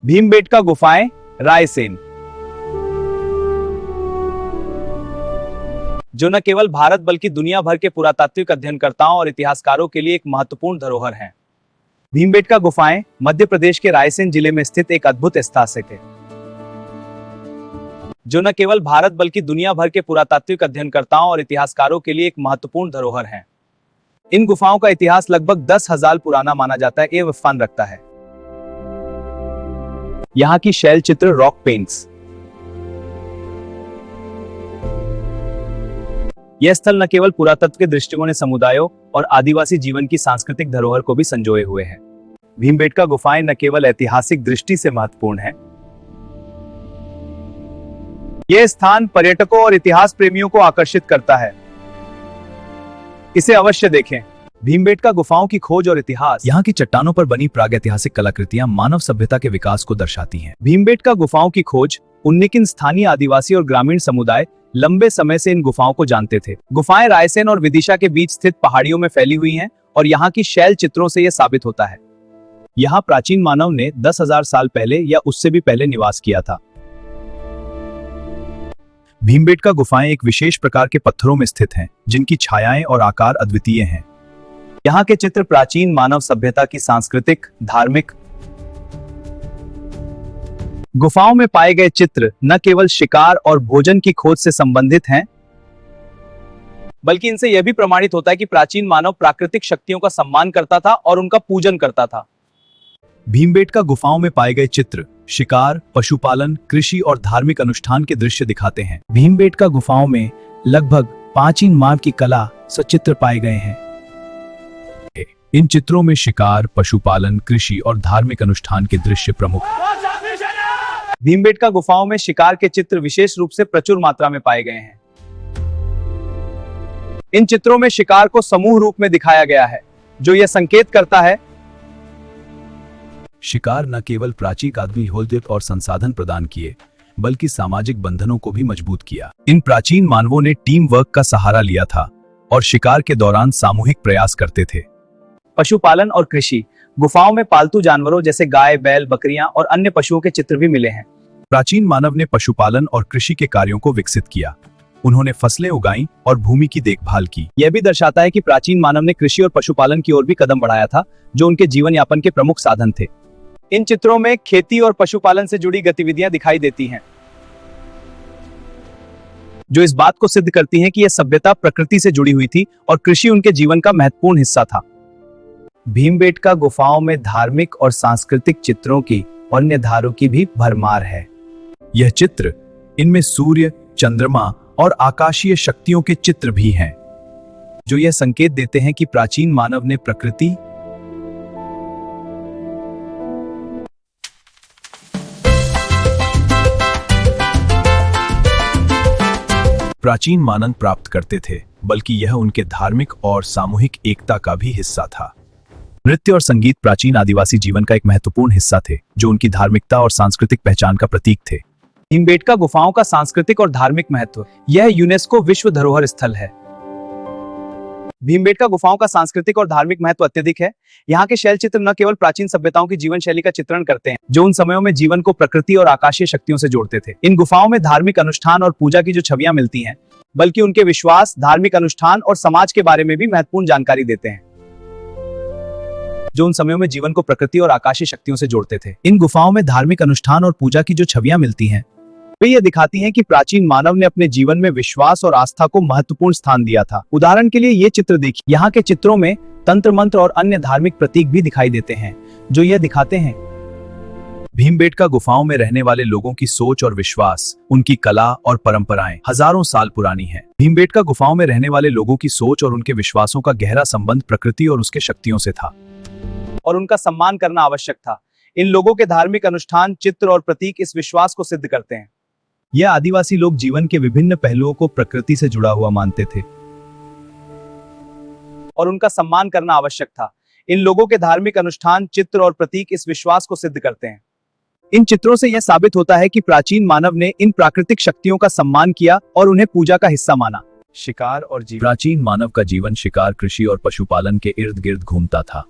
भीमबेटका गुफाएं, रायसेन, जो न केवल भारत बल्कि दुनिया भर के पुरातात्विक अध्ययनकर्ताओं और इतिहासकारों के लिए एक महत्वपूर्ण धरोहर हैं। भीमबेटका गुफाएं मध्य प्रदेश के रायसेन जिले में स्थित एक अद्भुत ऐतिहासिक है, जो न केवल भारत बल्कि दुनिया भर के पुरातात्विक अध्ययनकर्ताओं और इतिहासकारों के लिए एक महत्वपूर्ण धरोहर हैं। इन गुफाओं का इतिहास लगभग 10,000 पुराना माना जाता है एवं फन रखता है। यहाँ की शैल चित्र, रॉक पेंट्स। यह स्थल न केवल पुरातत्व के दृष्टिकोण से समुदायों और आदिवासी जीवन की सांस्कृतिक धरोहर को भी संजोए हुए है। भीमबेटका गुफाएं न केवल ऐतिहासिक दृष्टि से महत्वपूर्ण है, यह स्थान पर्यटकों और इतिहास प्रेमियों को आकर्षित करता है। इसे अवश्य देखें। भीमबेटका गुफाओं की खोज और इतिहास। यहाँ की चट्टानों पर बनी प्रागैतिहासिक कलाकृतियां मानव सभ्यता के विकास को दर्शाती हैं। भीमबेटका गुफाओं की खोज 19 स्थानीय आदिवासी और ग्रामीण समुदाय लंबे समय से इन गुफाओं को जानते थे। गुफाएं रायसेन और विदिशा के बीच स्थित पहाड़ियों में फैली हुई हैं और यहाँ की शैल चित्रों से यह साबित होता है यहाँ प्राचीन मानव ने 10,000 साल पहले या उससे भी पहले निवास किया था। भीमबेटका गुफाएं एक विशेष प्रकार के पत्थरों में स्थित हैं, जिनकी छायाएं और आकार अद्वितीय हैं। यहाँ के चित्र प्राचीन मानव सभ्यता की सांस्कृतिक, धार्मिक। गुफाओं में पाए गए चित्र न केवल शिकार और भोजन की खोज से संबंधित हैं, बल्कि इनसे यह भी प्रमाणित होता है कि प्राचीन मानव प्राकृतिक शक्तियों का सम्मान करता था और उनका पूजन करता था। भीमबेटका गुफाओं में पाए गए चित्र शिकार, पशुपालन, कृषि और धार्मिक अनुष्ठान के दृश्य दिखाते हैं। भीमबेटका गुफाओं में लगभग प्राचीन मानव की कला सचित्र पाए गए हैं। इन चित्रों में शिकार, पशुपालन, कृषि और धार्मिक अनुष्ठान के दृश्य प्रमुख हैं। भीमबेटका गुफाओं में शिकार के चित्र विशेष रूप से प्रचुर मात्रा में पाए गए हैं। इन चित्रों में शिकार को समूह रूप में दिखाया गया है, जो यह संकेत करता है शिकार न केवल प्राचीन आदमी होल्ड और संसाधन प्रदान किए, बल्कि सामाजिक बंधनों को भी मजबूत किया। इन प्राचीन मानवों ने टीम वर्क का सहारा लिया था और शिकार के दौरान सामूहिक प्रयास करते थे। पशुपालन और कृषि। गुफाओं में पालतू जानवरों जैसे गाय, बैल, बकरियां और अन्य पशुओं के चित्र भी मिले हैं। प्राचीन मानव ने पशुपालन और कृषि के कार्यों को विकसित किया। उन्होंने फसलें उगाई और भूमि की देखभाल की। यह भी दर्शाता है कि प्राचीन मानव ने कृषि और पशुपालन की ओर भी कदम बढ़ाया था, जो उनके जीवन यापन के प्रमुख साधन थे। इन चित्रों में खेती और पशुपालन से जुड़ी गतिविधियां दिखाई देती हैं, जो इस बात को सिद्ध करती हैं कि यह सभ्यता प्रकृति से जुड़ी हुई थी और कृषि उनके जीवन का महत्वपूर्ण हिस्सा था। भीमबेटका गुफाओं में धार्मिक और सांस्कृतिक चित्रों की और अन्य धारों की भी भरमार है। यह चित्र, इनमें सूर्य, चंद्रमा और आकाशीय शक्तियों के चित्र भी हैं, जो यह संकेत देते हैं कि प्राचीन मानव ने प्राचीन मानव प्राप्त करते थे, बल्कि यह उनके धार्मिक और सामूहिक एकता का भी हिस्सा था। नृत्य और संगीत प्राचीन आदिवासी जीवन का एक महत्वपूर्ण हिस्सा थे, जो उनकी धार्मिकता और सांस्कृतिक पहचान का प्रतीक थे। भीमबेटका गुफाओं का सांस्कृतिक और धार्मिक महत्व। यह यूनेस्को विश्व धरोहर स्थल है। भीमबेटका गुफाओं का सांस्कृतिक और धार्मिक महत्व अत्यधिक है। यहाँ के शैल चित्र न केवल प्राचीन सभ्यताओं की जीवन शैली का चित्रण करते हैं, जो उन समयों में जीवन को प्रकृति और आकाशीय शक्तियों से जोड़ते थे। इन गुफाओं में धार्मिक अनुष्ठान और पूजा की जो छवियां मिलती हैं, बल्कि उनके विश्वास, धार्मिक अनुष्ठान और समाज के बारे में भी महत्वपूर्ण जानकारी देते हैं, जो उन समयों में जीवन को प्रकृति और आकाशीय शक्तियों से जोड़ते थे। इन गुफाओं में धार्मिक अनुष्ठान और पूजा की जो छवियां मिलती हैं, वे यह दिखाती हैं कि प्राचीन मानव ने अपने जीवन में विश्वास और आस्था को महत्वपूर्ण स्थान दिया था। उदाहरण के लिए ये चित्र देखिए। यहाँ के चित्रों में तंत्र मंत्र और अन्य धार्मिक प्रतीक भी दिखाई देते हैं, जो यह दिखाते हैं भीमबेटका गुफाओं में रहने वाले लोगों की सोच और विश्वास, उनकी कला और परंपराएं हजारों साल पुरानी है। भीमबेटका गुफाओं में रहने वाले लोगों की सोच और उनके विश्वासों का गहरा संबंध प्रकृति और उसके शक्तियों से था, और उनका सम्मान करना आवश्यक था। इन लोगों के धार्मिक अनुष्ठान, चित्र और प्रतीक इस विश्वास को सिद्ध करते हैं। यह आदिवासी लोग जीवन के विभिन्न पहलुओं को प्रकृति से जुड़ा हुआ मानते थे, और उनका सम्मान करना आवश्यक था। इन लोगों के धार्मिक अनुष्ठान, चित्र और प्रतीक इस विश्वास को सिद्ध करते हैं। इन चित्रों से यह साबित होता है कि प्राचीन मानव ने इन प्राकृतिक शक्तियों का सम्मान किया और उन्हें पूजा का हिस्सा माना। शिकार और जीवन। प्राचीन मानव का जीवन शिकार, कृषि और पशुपालन के इर्द गिर्द घूमता था।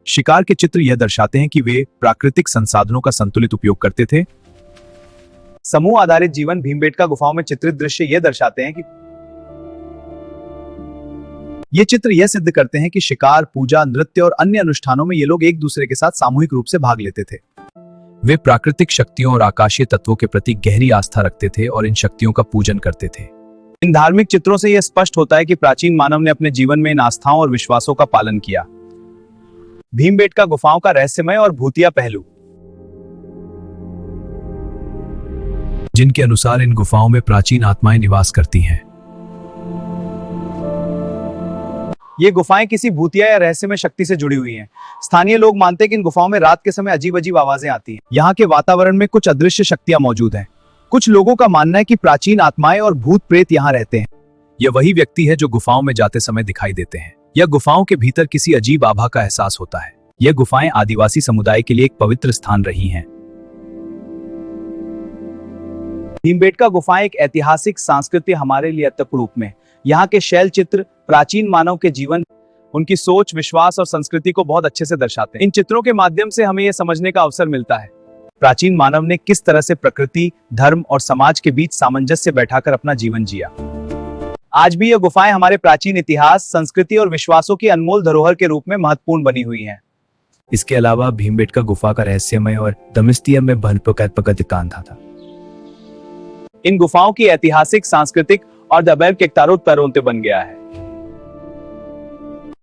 शिकार के चित्र यह दर्शाते हैं कि वे प्राकृतिक संसाधनों का संतुलित उपयोग करते थे। समूह आधारित जीवन भीमबेटका गुफाओं में चित्रित दृश्य यह दर्शाते हैं कि ये चित्र यह सिद्ध करते हैं कि शिकार, पूजा, नृत्य और अन्य अनुष्ठानों में ये लोग एक दूसरे के साथ सामूहिक रूप से भाग लेते थे। वे प्राकृतिक शक्तियों और आकाशीय तत्वों के प्रति गहरी आस्था रखते थे और इन शक्तियों का पूजन करते थे। इन धार्मिक चित्रों से यह स्पष्ट होता है कि प्राचीन मानव ने अपने जीवन में इन आस्थाओं और विश्वासों का पालन किया। भीमबेटका गुफाओं का रहस्यमय और भूतिया पहलू, जिनके अनुसार इन गुफाओं में प्राचीन आत्माएं निवास करती हैं। ये गुफाएं किसी भूतिया या रहस्यमय शक्ति से जुड़ी हुई हैं। स्थानीय लोग मानते हैं कि इन गुफाओं में रात के समय अजीब अजीब आवाजें आती हैं। यहाँ के वातावरण में कुछ अदृश्य शक्तियां मौजूद हैं। कुछ लोगों का मानना है कि प्राचीन आत्माएं और भूत प्रेत यहाँ रहते हैं। यह वही व्यक्ति है जो गुफाओं में जाते समय दिखाई देते हैं। यह गुफाओं के भीतर किसी अजीब आभा का एहसास होता है। यह गुफाएं आदिवासी समुदाय के लिए एक पवित्र स्थान रही हैं। भीमबेटका गुफाएं एक ऐतिहासिक संस्कृति हमारे लिए अत्यंत रूप में। यहाँ के शैल चित्र प्राचीन मानव के जीवन, उनकी सोच, विश्वास और संस्कृति को बहुत अच्छे से दर्शाते हैं। इन चित्रों के माध्यम से हमें यह समझने का अवसर मिलता है प्राचीन मानव ने किस तरह से प्रकृति, धर्म और समाज के बीच सामंजस्य बैठाकर अपना जीवन जिया। आज भी यह गुफाएं हमारे प्राचीन इतिहास, संस्कृति और विश्वासों की अनमोल धरोहर के रूप में महत्वपूर्ण बनी हुई हैं। इसके अलावा भीमबेटका गुफा का रहस्यमय और दमिस्तियम में था। इन गुफाओं की ऐतिहासिक, सांस्कृतिक और दबैब के तारों बन गया है।